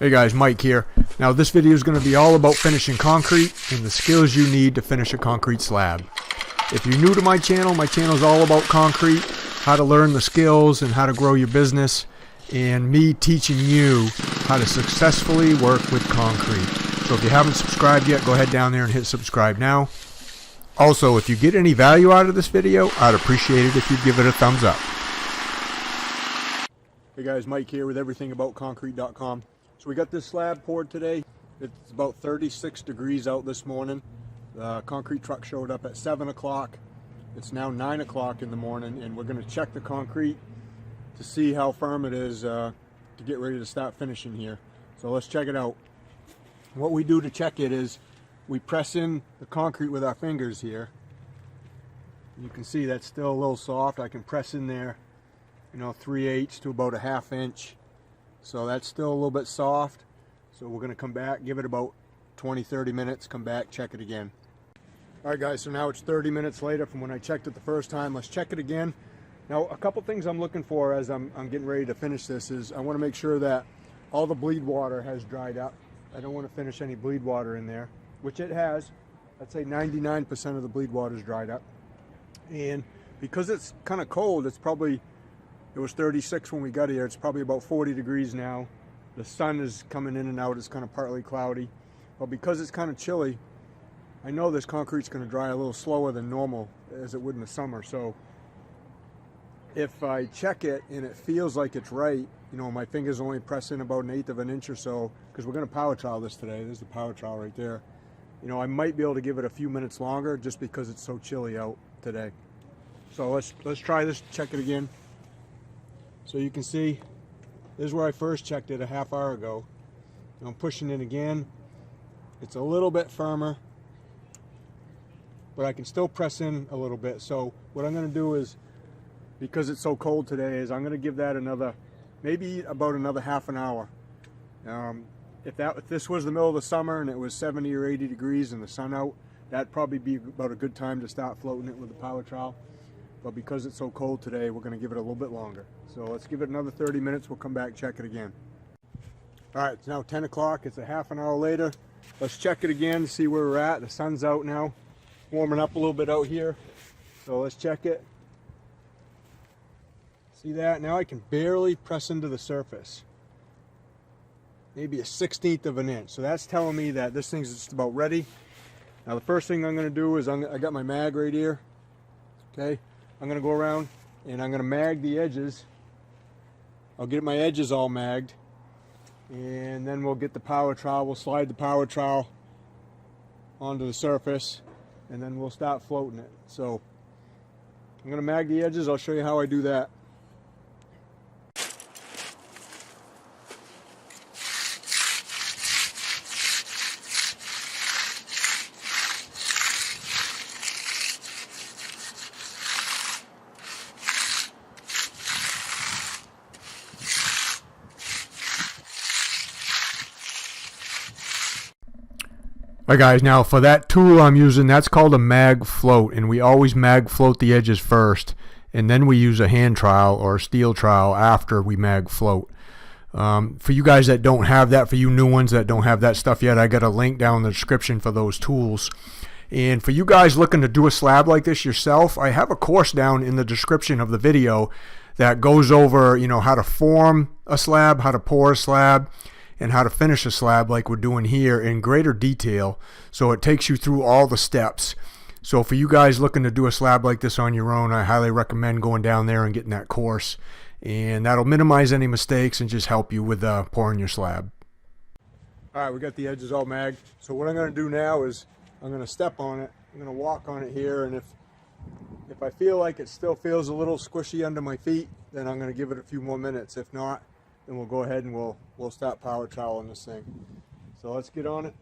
Hey guys, Mike here. Now this video is going to be all about finishing concrete and the skills you need to finish a concrete slab. If you're new to my channel is all about concrete, how to learn the skills and how to grow your business, and me teaching you how to successfully work with concrete. So if you haven't subscribed yet, go ahead down there and hit subscribe now. Also, if you get any value out of this video, I'd appreciate it if you'd give it a thumbs up. Hey guys, Mike here with everythingaboutconcrete.com. So we got this slab poured today. It's about 36 degrees out this morning. The concrete truck showed up at 7 o'clock. It's now 9 o'clock in the morning, and we're going to check the concrete to see how firm it is to get ready to start finishing here. So let's check it out. What we do to check it is we press in the concrete with our fingers here. You can see that's still a little soft. I can press in there, 3/8 to about a ½ inch. So that's still a little bit soft. So we're going to come back, give it about 20-30 minutes, come back, check it again. Alright guys, so now it's 30 minutes later from when I checked it the first time. Let's check it again. Now a couple things I'm looking for as I'm getting ready to finish this is I want to make sure that all the bleed water has dried up. I don't want to finish any bleed water in there, which it has. I'd say 99% of the bleed water is dried up. And because it's kind of cold, it was 36 when we got here. It's probably about 40 degrees now. The sun is coming in and out. It's kind of partly cloudy. But because it's kind of chilly, I know this concrete's going to dry a little slower than normal as it would in the summer. So if I check it and it feels like it's right, my fingers only press in about 1/8 of an inch or so, because we're going to power trowel this today. There's the power trowel right there. I might be able to give it a few minutes longer just because it's so chilly out today. So let's try this, check it again. So you can see, this is where I first checked it a ½ hour ago. I'm pushing it again. It's a little bit firmer, but I can still press in a little bit. So what I'm going to do is, because it's so cold today, is I'm going to give that maybe about another ½ an hour. If this was the middle of the summer and it was 70 or 80 degrees and the sun out, that'd probably be about a good time to start floating it with the power trowel. But because it's so cold today, we're going to give it a little bit longer. So let's give it another 30 minutes. We'll come back, check it again. All right, it's now 10 o'clock. It's a ½ an hour later. Let's check it again, see where we're at. The sun's out now, warming up a little bit out here. So let's check it. See that? Now I can barely press into the surface. Maybe a 1/16 of an inch. So that's telling me that this thing's just about ready. Now the first thing I'm going to do is I got my mag right here. Okay. I'm going to go around and I'm going to mag the edges. I'll get my edges all magged, and then we'll get the power trowel. We'll slide the power trowel onto the surface, and then we'll start floating it. So I'm going to mag the edges. I'll show you how I do that. Alright guys, now for that tool I'm using, that's called a mag float, and we always mag float the edges first, and then we use a hand trowel or a steel trowel after we mag float. For you guys that don't have that, for you new ones that don't have that stuff yet, I got a link down in the description for those tools. And for you guys looking to do a slab like this yourself, I have a course down in the description of the video that goes over how to form a slab, how to pour a slab, and how to finish a slab like we're doing here in greater detail. So it takes you through all the steps. So for you guys looking to do a slab like this on your own, I highly recommend going down there and getting that course, and that'll minimize any mistakes and just help you with pouring your slab. Alright, we got the edges all magged. So what I'm going to do now is I'm going to step on it. I'm going to walk on it here, and if I feel like it still feels a little squishy under my feet, then I'm going to give it a few more minutes. If not, then we'll go ahead and we'll start power troweling this thing. So let's get on it.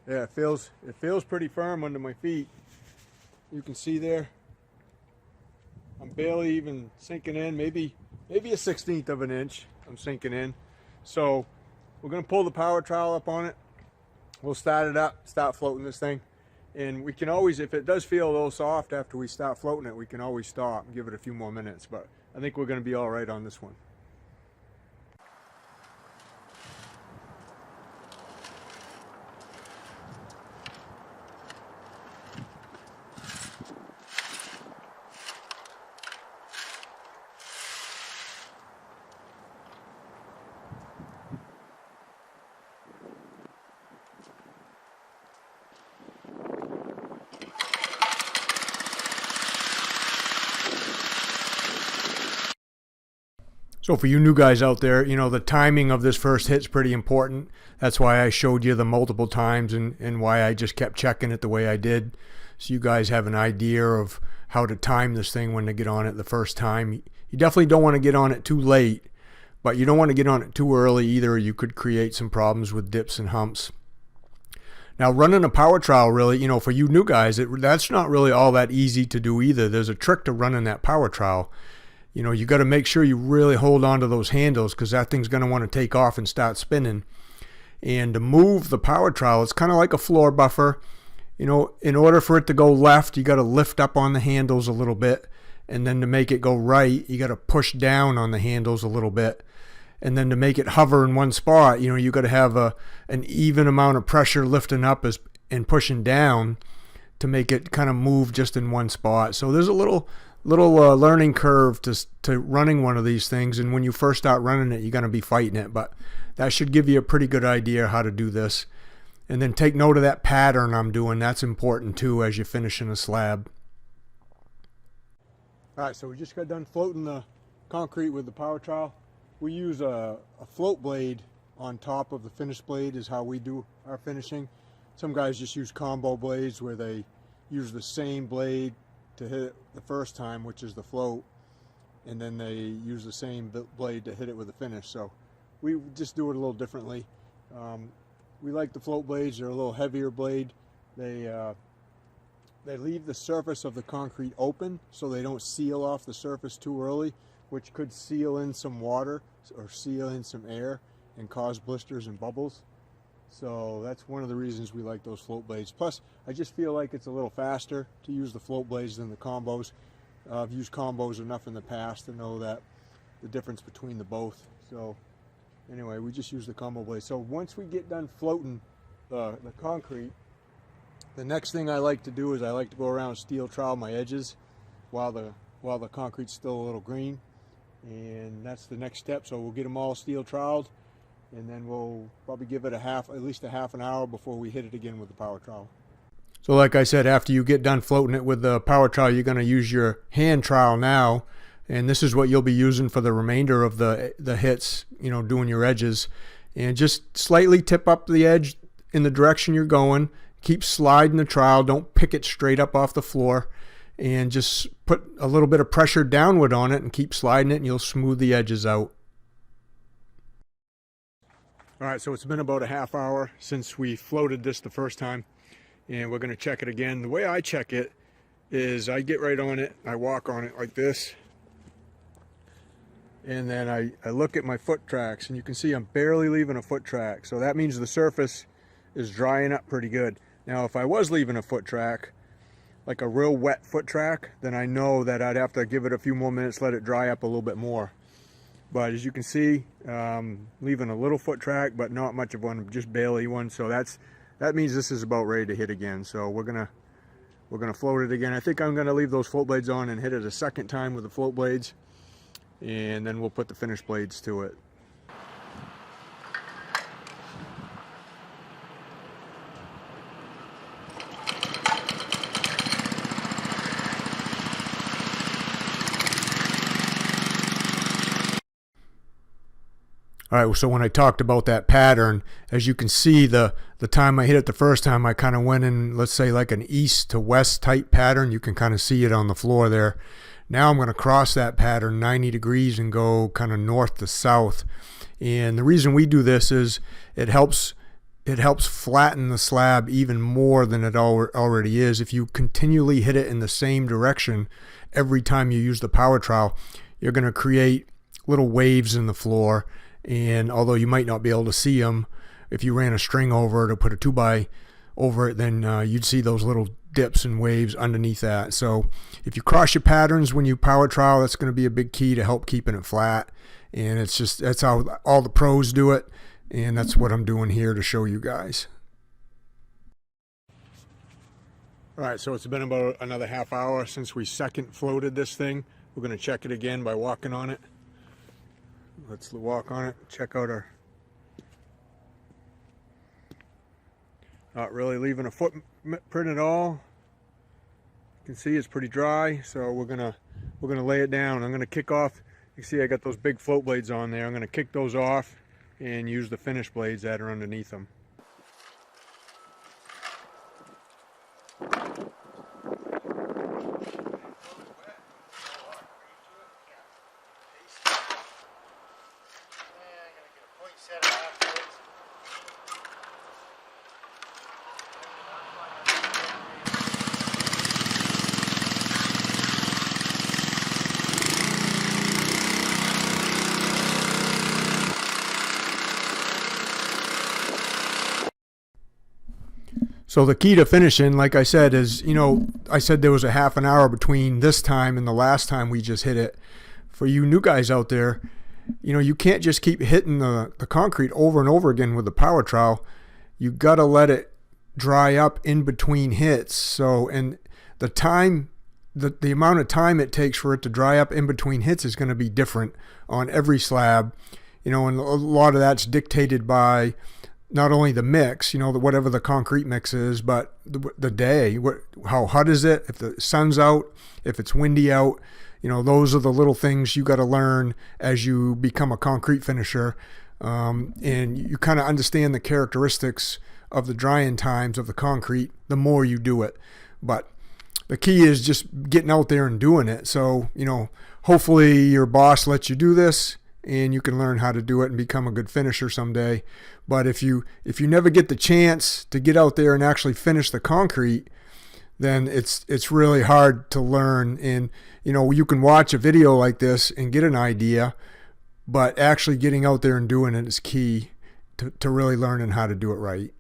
Yeah, it feels pretty firm under my feet. You can see there, I'm barely even sinking in. Maybe a 1/16 of an inch I'm sinking in. So we're going to pull the power trowel up on it. We'll start it up, start floating this thing. And we can always, if it does feel a little soft after we start floating it, we can always stop and give it a few more minutes. But I think we're going to be all right on this one. So for you new guys out there, you know, the timing of this first hit's pretty important. That's why I showed you the multiple times and why I just kept checking it the way I did. So you guys have an idea of how to time this thing when to get on it the first time. You definitely don't want to get on it too late, but you don't want to get on it too early either. You could create some problems with dips and humps. Now running a power trowel, really, you know, for you new guys, that's not really all that easy to do either. There's a trick to running that power trowel. You know, you got to make sure you really hold on to those handles because that thing's going to want to take off and start spinning. And to move the power trowel, it's kind of like a floor buffer. You know, in order for it to go left, you got to lift up on the handles a little bit. And then to make it go right, you got to push down on the handles a little bit. And then to make it hover in one spot, you know, you got to have an even amount of pressure lifting up and pushing down to make it kind of move just in one spot. So there's a little learning curve to running one of these things, and when you first start running it, you're going to be fighting it, but that should give you a pretty good idea how to do this. And then take note of that pattern I'm doing. That's important too as you're finishing a slab. All right, so we just got done floating the concrete with the power trowel. We use a float blade on top of the finished blade is how we do our finishing. Some guys just use combo blades where they use the same blade to hit it the first time, which is the float, and then they use the same blade to hit it with the finish. So we just do it a little differently. We like the float blades. They're a little heavier blade. They leave the surface of the concrete open so they don't seal off the surface too early, which could seal in some water or seal in some air and cause blisters and bubbles. So that's one of the reasons we like those float blades. Plus, I just feel like it's a little faster to use the float blades than the combos. I've used combos enough in the past to know that the difference between the both. So anyway, we just use the combo blades. So once we get done floating the concrete, the next thing I like to do is I like to go around and steel trowel my edges while the concrete's still a little green. And that's the next step. So we'll get them all steel troweled, and then we'll probably give it at least a half an hour before we hit it again with the power trowel. So like I said, after you get done floating it with the power trowel, you're going to use your hand trowel now, and this is what you'll be using for the remainder of the hits, you know, doing your edges. And just slightly tip up the edge in the direction you're going. Keep sliding the trowel. Don't pick it straight up off the floor, and just put a little bit of pressure downward on it and keep sliding it, and you'll smooth the edges out. All right, so it's been about a half hour since we floated this the first time, and we're going to check it again. The way I check it is I get right on it, I walk on it like this, and then I look at my foot tracks, and you can see I'm barely leaving a foot track. So that means the surface is drying up pretty good. Now, if I was leaving a foot track, like a real wet foot track, then I know that I'd have to give it a few more minutes, let it dry up a little bit more. But as you can see, leaving a little foot track, but not much of one, just barely one. So that means this is about ready to hit again. So we're gonna float it again. I think I'm gonna leave those float blades on and hit it a second time with the float blades, and then we'll put the finished blades to it. All right, so when I talked about that pattern, as you can see, the time I hit it the first time, I kind of went in, let's say, like an east to west type pattern. You can kind of see it on the floor there. Now I'm going to cross that pattern 90 degrees and go kind of north to south. And the reason we do this is it helps flatten the slab even more than it already is. If you continually hit it in the same direction every time you use the power trowel, you're going to create little waves in the floor. And although you might not be able to see them, if you ran a string over it or put a 2x over it, then you'd see those little dips and waves underneath that. So if you cross your patterns when you power trowel, that's going to be a big key to help keeping it flat. And that's how all the pros do it. And that's what I'm doing here to show you guys. All right, so it's been about another half hour since we second floated this thing. We're going to check it again by walking on it. Let's walk on it, check out our, not really leaving a footprint at all. You can see it's pretty dry, so we're gonna lay it down. I'm gonna kick off You see I got those big float blades on there. I'm going to kick those off and use the finish blades that are underneath them. So the key to finishing, like I said, is, you know, I said there was a half an hour between this time and the last time we just hit it. For you new guys out there, you know, you can't just keep hitting the concrete over and over again with the power trowel. You got to let it dry up in between hits. So, and the time, the amount of time it takes for it to dry up in between hits is going to be different on every slab. You know, and a lot of that's dictated by not only the mix, you know, whatever the concrete mix is, but the day, how hot is it, if the sun's out, if it's windy out. You know, those are the little things you got to learn as you become a concrete finisher. And you kind of understand the characteristics of the drying times of the concrete the more you do it. But the key is just getting out there and doing it. So, you know, hopefully your boss lets you do this and you can learn how to do it and become a good finisher someday. But if you never get the chance to get out there and actually finish the concrete, then it's really hard to learn. And, you know, you can watch a video like this and get an idea, but actually getting out there and doing it is key to really learning how to do it right.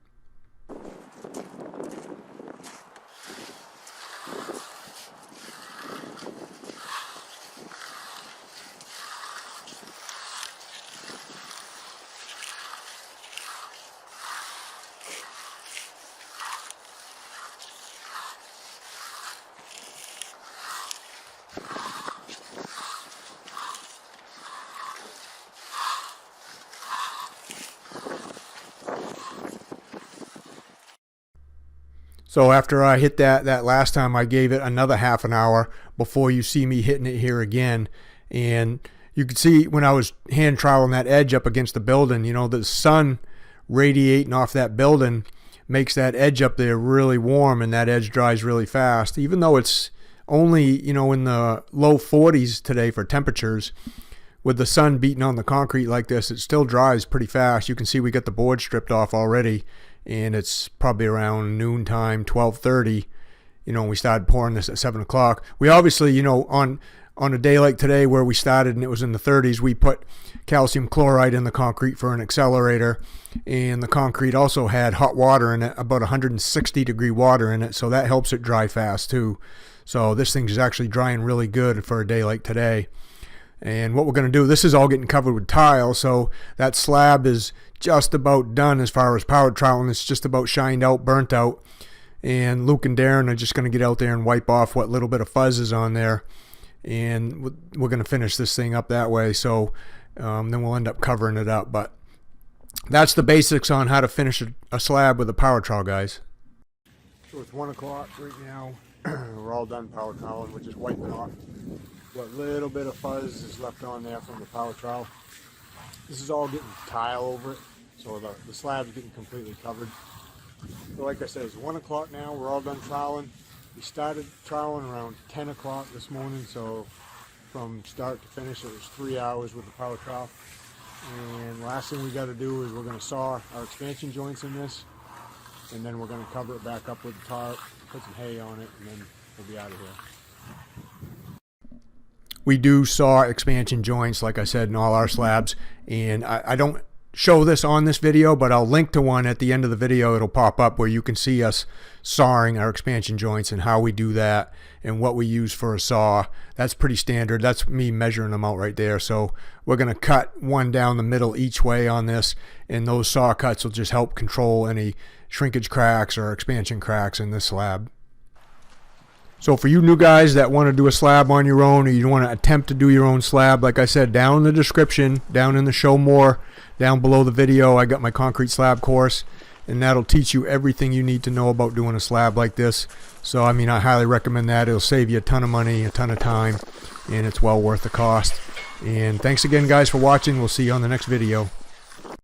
So after I hit that last time, I gave it another half an hour before you see me hitting it here again. And you can see when I was hand troweling that edge up against the building, you know, the sun radiating off that building makes that edge up there really warm, and that edge dries really fast. Even though it's only, you know, in the low 40s today for temperatures, with the sun beating on the concrete like this, it still dries pretty fast. You can see we got the board stripped off already, and it's probably around noontime, 12:30. You know, we started pouring this at 7 o'clock. We obviously, you know, on a day like today where we started and it was in the 30s, we put calcium chloride in the concrete for an accelerator, and the concrete also had hot water in it, about 160 degree water in it, so that helps it dry fast too. So this thing is actually drying really good for a day like today. And what we're going to do, this is all getting covered with tile, so that slab is just about done as far as power troweling. It's just about shined out, burnt out. And Luke and Darren are just going to get out there and wipe off what little bit of fuzz is on there. And we're going to finish this thing up that way. So then we'll end up covering it up. But that's the basics on how to finish a slab with a power trowel, guys. So it's 1 o'clock right now. We're all done power troweling. We're just wiping off what little bit of fuzz is left on there from the power trowel. This is all getting tile over it, so the slab's getting completely covered. So like I said, it's 1 o'clock now. We're all done troweling. We started troweling around 10 o'clock this morning, so from start to finish it was 3 hours with the power trowel. And last thing we got to do is we're going to saw our expansion joints in this, and then we're going to cover it back up with the tarp, put some hay on it, and then we'll be out of here. We do saw expansion joints, like I said, in all our slabs, and I don't show this on this video, but I'll link to one at the end of the video. It'll pop up where you can see us sawing our expansion joints and how we do that and what we use for a saw. That's pretty standard. That's me measuring them out right there. So we're going to cut one down the middle each way on this, and those saw cuts will just help control any shrinkage cracks or expansion cracks in this slab. So for you new guys that want to do a slab on your own, or you want to attempt to do your own slab, like I said, down in the description, down in the show more, down below the video, I got my concrete slab course, and that'll teach you everything you need to know about doing a slab like this. So I mean, I highly recommend that. It'll save you a ton of money, a ton of time, and it's well worth the cost. And thanks again, guys, for watching. We'll see you on the next video.